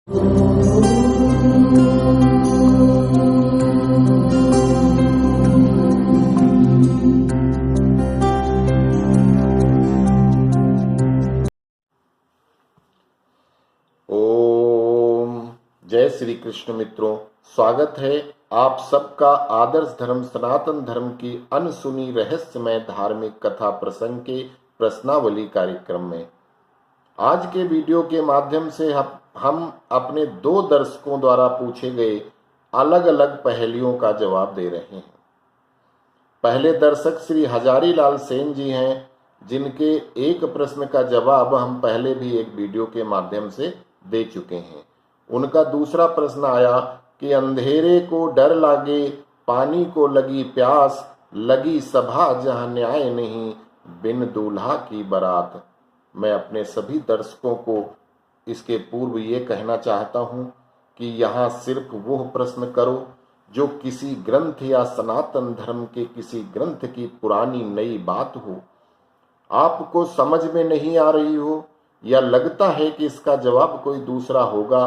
ओम जय श्री कृष्ण। मित्रों, स्वागत है आप सबका आदर्श धर्म सनातन धर्म की अनसुनी रहस्यमय धार्मिक कथा प्रसंग के प्रश्नावली कार्यक्रम में। आज के वीडियो के माध्यम से हम अपने दो दर्शकों द्वारा पूछे गए अलग अलग पहेलियों का जवाब दे रहे हैं। पहले दर्शक श्री हजारी लाल सेन जी हैं, जिनके एक प्रश्न का जवाब हम पहले भी एक वीडियो के माध्यम से दे चुके हैं। उनका दूसरा प्रश्न आया कि अंधेरे को डर लागे, पानी को लगी प्यास, लगी सभा जहां न्याय नहीं, बिन दूल्हा की बारात। मैं अपने सभी दर्शकों को इसके पूर्व ये कहना चाहता हूं कि यहाँ सिर्फ वो प्रश्न करो जो किसी ग्रंथ या सनातन धर्म के किसी ग्रंथ की पुरानी नई बात हो, आपको समझ में नहीं आ रही हो या लगता है कि इसका जवाब कोई दूसरा होगा,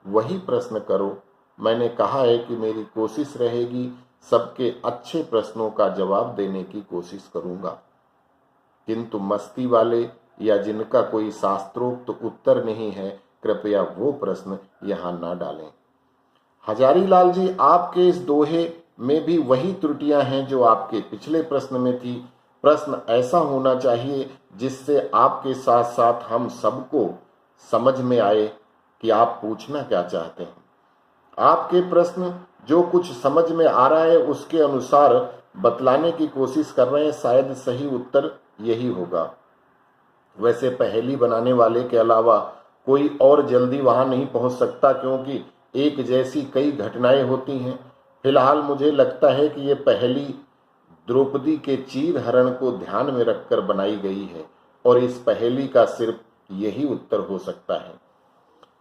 वही प्रश्न करो। मैंने कहा है कि मेरी कोशिश रहेगी सबके अच्छे प्रश्नों का जवाब देने की कोशिश करूंगा, किंतु मस्ती वाले या जिनका कोई शास्त्रोक्त उत्तर नहीं है, कृपया वो प्रश्न यहाँ ना डालें। हजारी लाल जी, आपके इस दोहे में भी वही त्रुटियां हैं जो आपके पिछले प्रश्न में थी। प्रश्न ऐसा होना चाहिए जिससे आपके साथ साथ हम सबको समझ में आए कि आप पूछना क्या चाहते हैं। आपके प्रश्न जो कुछ समझ में आ रहा है उसके अनुसार बतलाने की कोशिश कर रहे हैं, शायद सही उत्तर यही होगा। वैसे पहेली बनाने वाले के अलावा कोई और जल्दी वहां नहीं पहुंच सकता, क्योंकि एक जैसी कई घटनाएं होती हैं। फिलहाल मुझे लगता है कि ये पहेली द्रौपदी के चीर हरण को ध्यान में रखकर बनाई गई है और इस पहेली का सिर्फ यही उत्तर हो सकता है।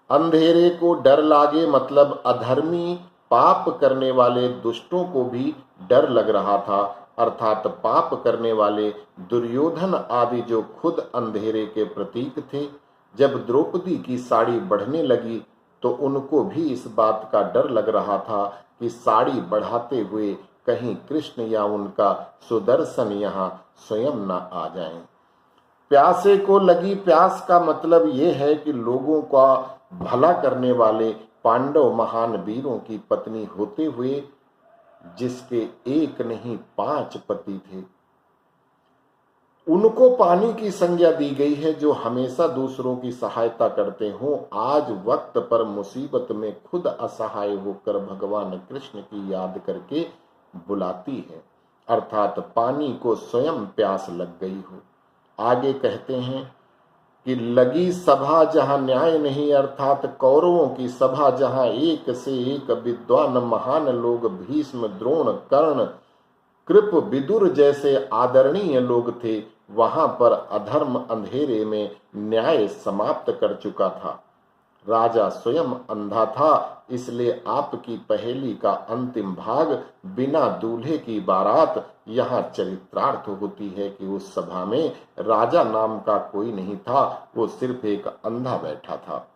अंधेरे को डर लागे मतलब अधर्मी पाप करने वाले दुष्टों को भी डर लग रहा था, अर्थात पाप करने वाले दुर्योधन आदि जो खुद अंधेरे के प्रतीक थे। जब द्रौपदी की साड़ी बढ़ने लगी तो उनको भी इस बात का डर लग रहा था कि साड़ी बढ़ाते हुए कहीं कृष्ण या उनका सुदर्शन यहाँ स्वयं न आ जाएं। प्यासे को लगी प्यास का मतलब ये है कि लोगों का भला करने वाले पांडव महान वीरों की पत्नी होते हुए जिसके एक नहीं 5 पति थे, उनको पानी की संज्ञा दी गई है, जो हमेशा दूसरों की सहायता करते हों। आज वक्त पर मुसीबत में खुद असहाय होकर भगवान कृष्ण की याद करके बुलाती है, अर्थात पानी को स्वयं प्यास लग गई हो। आगे कहते हैं कि लगी सभा जहां न्याय नहीं, अर्थात कौरवों की सभा जहां एक से एक विद्वान महान लोग भीष्म, द्रोण, कर्ण, कृप, विदुर जैसे आदरणीय लोग थे, वहां पर अधर्म अंधेरे में न्याय समाप्त कर चुका था। राजा स्वयं अंधा था, इसलिए आपकी पहेली का अंतिम भाग बिना दूल्हे की बारात यहाँ चरित्रार्थ होती है कि उस सभा में राजा नाम का कोई नहीं था, वो सिर्फ एक अंधा बैठा था।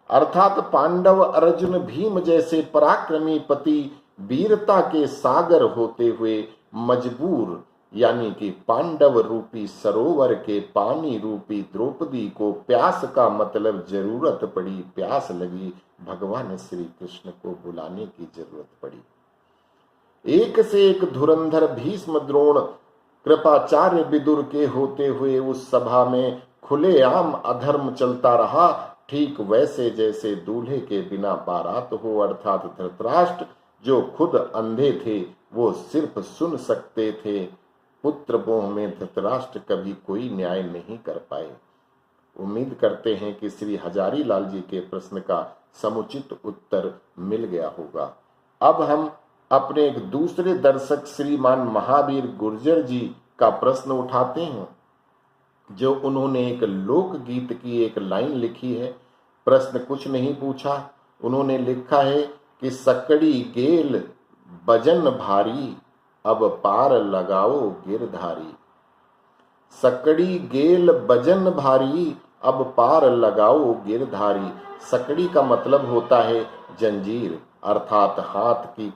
अर्थात पांडव, अर्जुन, भीम जैसे पराक्रमी पति वीरता के सागर होते हुए मजबूर, यानी कि पांडव रूपी सरोवर के पानी रूपी द्रौपदी को प्यास का मतलब जरूरत पड़ी, प्यास लगी, भगवान श्री कृष्ण को बुलाने की जरूरत पड़ी। एक से एक धुरंधर भीष्म, द्रोण, कृपाचार्य, विदुर के होते हुए उस सभा में खुलेआम अधर्म चलता रहा, ठीक वैसे जैसे दूल्हे के बिना बारात हो। अर्थात धृतराष्ट्र जो खुद अंधे थे वो सिर्फ सुन सकते थे। पुत्र मोह में धृतराष्ट्र कभी कोई न्याय नहीं कर पाए। उम्मीद करते हैं कि श्री हजारी लाल जी के प्रश्न का समुचित उत्तर मिल गया होगा। अब हम अपने एक दूसरे दर्शक श्रीमान महावीर गुर्जर जी का प्रश्न उठाते हैं, जो उन्होंने एक लोकगीत की एक लाइन लिखी है। प्रश्न कुछ नहीं पूछा, उन्होंने लिखा है कि सकड़ी गेल बजन भारी, अब पार लगाओ गिरधारी। सकड़ी गेल बजन भारी, अब पार लगाओ गिरधारी। सकड़ी का मतलब होता है जंजीर, अर्थात हाथ की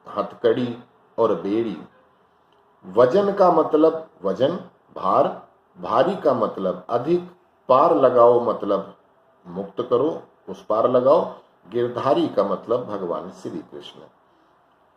हथकड़ी और बेड़ी। वजन का मतलब वजन, भार, भारी का मतलब अधिक, पार लगाओ मतलब मुक्त करो, उस पार लगाओ। गिरधारी का मतलब भगवान श्री कृष्ण।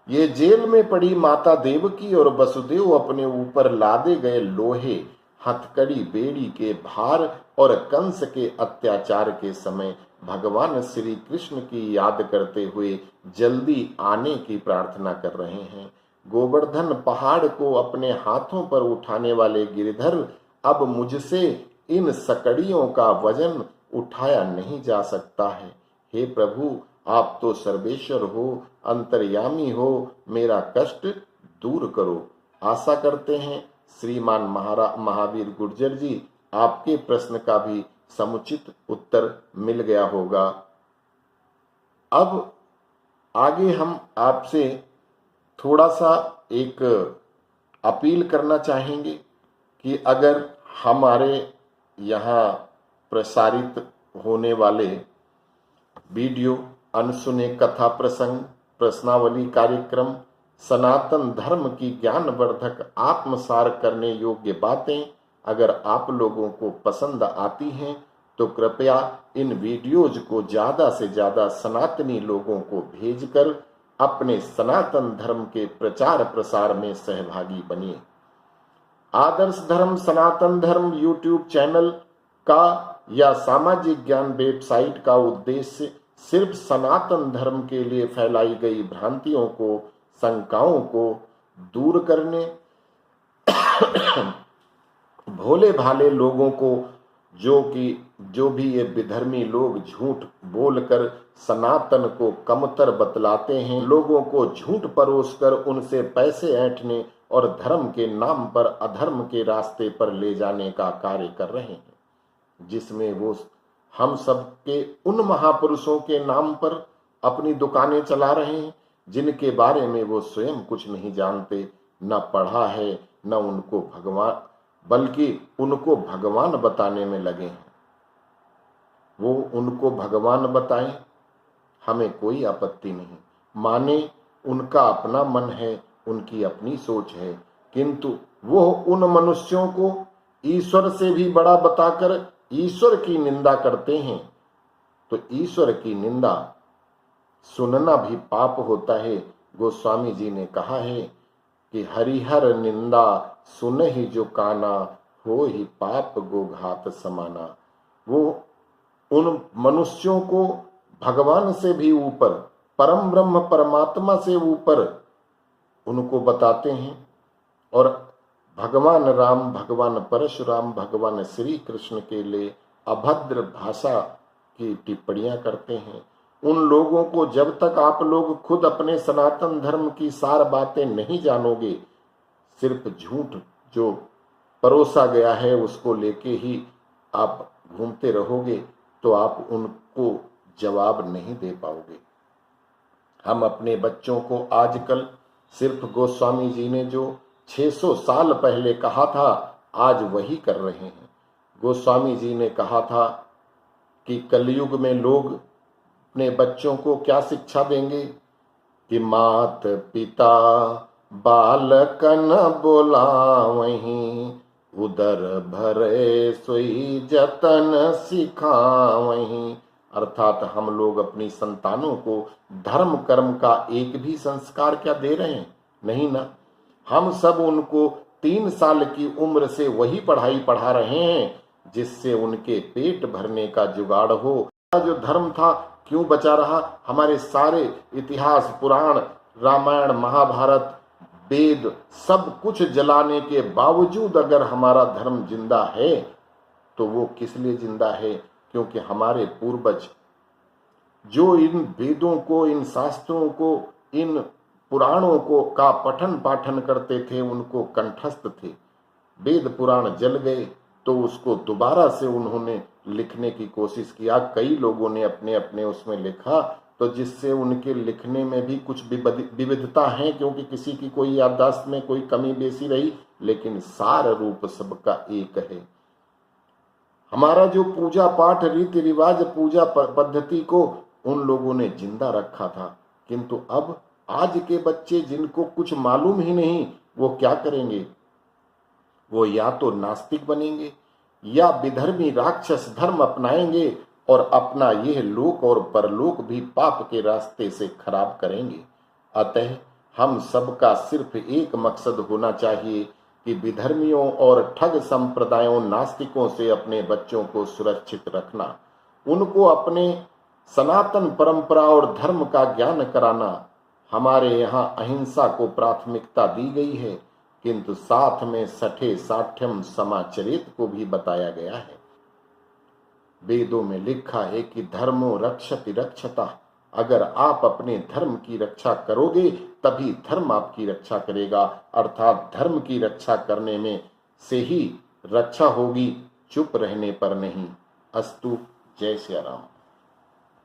ये जेल में पड़ी माता देवकी और वसुदेव अपने ऊपर लादे गए लोहे, हथकड़ी, बेड़ी के भार और कंस के अत्याचार के समय भगवान श्री कृष्ण की याद करते हुए जल्दी आने की प्रार्थना कर रहे हैं। गोवर्धन पहाड़ को अपने हाथों पर उठाने वाले गिरधर, अब मुझसे इन सकड़ियों का वजन उठाया नहीं जा सकता है। हे प्रभु, आप तो सर्वेश्वर हो, अंतर्यामी हो, मेरा कष्ट दूर करो। आशा करते हैं श्रीमान महावीर गुर्जर जी, आपके प्रश्न का भी समुचित उत्तर मिल गया होगा। अब आगे हम आपसे थोड़ा सा एक अपील करना चाहेंगे कि अगर हमारे यहाँ प्रसारित होने वाले वीडियो, अनसुने कथा प्रसंग, प्रश्नावली कार्यक्रम, सनातन धर्म की ज्ञानवर्धक आत्मसार करने योग्य बातें अगर आप लोगों को पसंद आती हैं तो कृपया इन वीडियोज को ज्यादा से ज्यादा सनातनी लोगों को भेजकर अपने सनातन धर्म के प्रचार प्रसार में सहभागी बनिए। आदर्श धर्म सनातन धर्म यूट्यूब चैनल का या सामाजिक ज्ञान वेबसाइट का उद्देश्य सिर्फ सनातन धर्म के लिए फैलाई गई भ्रांतियों को, शंकाओं को दूर करने, भोले भाले लोगों को जो भी ये विधर्मी लोग झूठ बोलकर सनातन को कमतर बतलाते हैं, लोगों को झूठ परोसकर उनसे पैसे ऐंठने और धर्म के नाम पर अधर्म के रास्ते पर ले जाने का कार्य कर रहे हैं, जिसमें वो हम सब के उन महापुरुषों के नाम पर अपनी दुकानें चला रहे हैं जिनके बारे में वो स्वयं कुछ नहीं जानते, न पढ़ा है, न उनको भगवान, बल्कि उनको भगवान बताने में लगे हैं। वो उनको भगवान बताएं, हमें कोई आपत्ति नहीं, माने उनका अपना मन है, उनकी अपनी सोच है, किंतु वो उन मनुष्यों को ईश्वर से भी बड़ा बताकर ईश्वर की निंदा करते हैं। तो ईश्वर की निंदा सुनना भी पाप होता है। गोस्वामी जी ने कहा है कि हरिहर निंदा सुन ही जो काना, हो ही पाप गोघात समाना। वो उन मनुष्यों को भगवान से भी ऊपर, परम ब्रह्म परमात्मा से ऊपर उनको बताते हैं और भगवान राम, भगवान परशुराम, भगवान श्री कृष्ण के लिए अभद्र भाषा की टिप्पणियां करते हैं। उन लोगों को जब तक आप लोग खुद अपने सनातन धर्म की सार बातें नहीं जानोगे, सिर्फ झूठ जो परोसा गया है उसको लेके ही आप घूमते रहोगे, तो आप उनको जवाब नहीं दे पाओगे। हम अपने बच्चों को आजकल सिर्फ गोस्वामी जी ने जो 600 साल पहले कहा था, आज वही कर रहे हैं। गोस्वामी जी ने कहा था कि कलयुग में लोग अपने बच्चों को क्या शिक्षा देंगे कि मात पिता बालकन बोलावहीं, उदर भरे सोई जतन सिखावहीं। अर्थात हम लोग अपनी संतानों को धर्म कर्म का एक भी संस्कार क्या दे रहे हैं? नहीं ना। हम सब उनको 3 साल की उम्र से वही पढ़ाई पढ़ा रहे हैं जिससे उनके पेट भरने का जुगाड़ हो। जो धर्म था क्यों बचा रहा? हमारे सारे इतिहास, पुराण, रामायण, महाभारत, वेद सब कुछ जलाने के बावजूद अगर हमारा धर्म जिंदा है तो वो किस लिए जिंदा है? क्योंकि हमारे पूर्वज जो इन वेदों को, इन शास्त्रों को, इन पुराणों को का पठन पाठन करते थे, उनको कंठस्थ थे। वेद पुराण जल गए तो उसको दोबारा से उन्होंने लिखने की कोशिश किया। कई लोगों ने अपने अपने उसमें लिखा, तो जिससे उनके लिखने में भी कुछ विविधता है, क्योंकि किसी की कोई याददाश्त में कोई कमी बेसी रही, लेकिन सार रूप सबका एक है। हमारा जो पूजा पाठ रीति रिवाज पूजा पद्धति को उन लोगों ने जिंदा रखा था, किंतु अब आज के बच्चे जिनको कुछ मालूम ही नहीं, वो क्या करेंगे? वो या तो नास्तिक बनेंगे या विधर्मी राक्षस धर्म अपनाएंगे और अपना यह लोक और परलोक भी पाप के रास्ते से खराब करेंगे। अतः हम सबका सिर्फ एक मकसद होना चाहिए कि विधर्मियों और ठग संप्रदायों नास्तिकों से अपने बच्चों को सुरक्षित रखना, उनको अपने सनातन परंपरा और धर्म का ज्ञान कराना। हमारे यहाँ अहिंसा को प्राथमिकता दी गई है, किंतु साथ में सठे साठ्यम समाचरित को भी बताया गया है। वेदों में लिखा है कि धर्मो रक्षति रक्षता। अगर आप अपने धर्म की रक्षा करोगे तभी धर्म आपकी रक्षा करेगा, अर्थात धर्म की रक्षा करने में से ही रक्षा होगी, चुप रहने पर नहीं। अस्तु। जय श्री राम।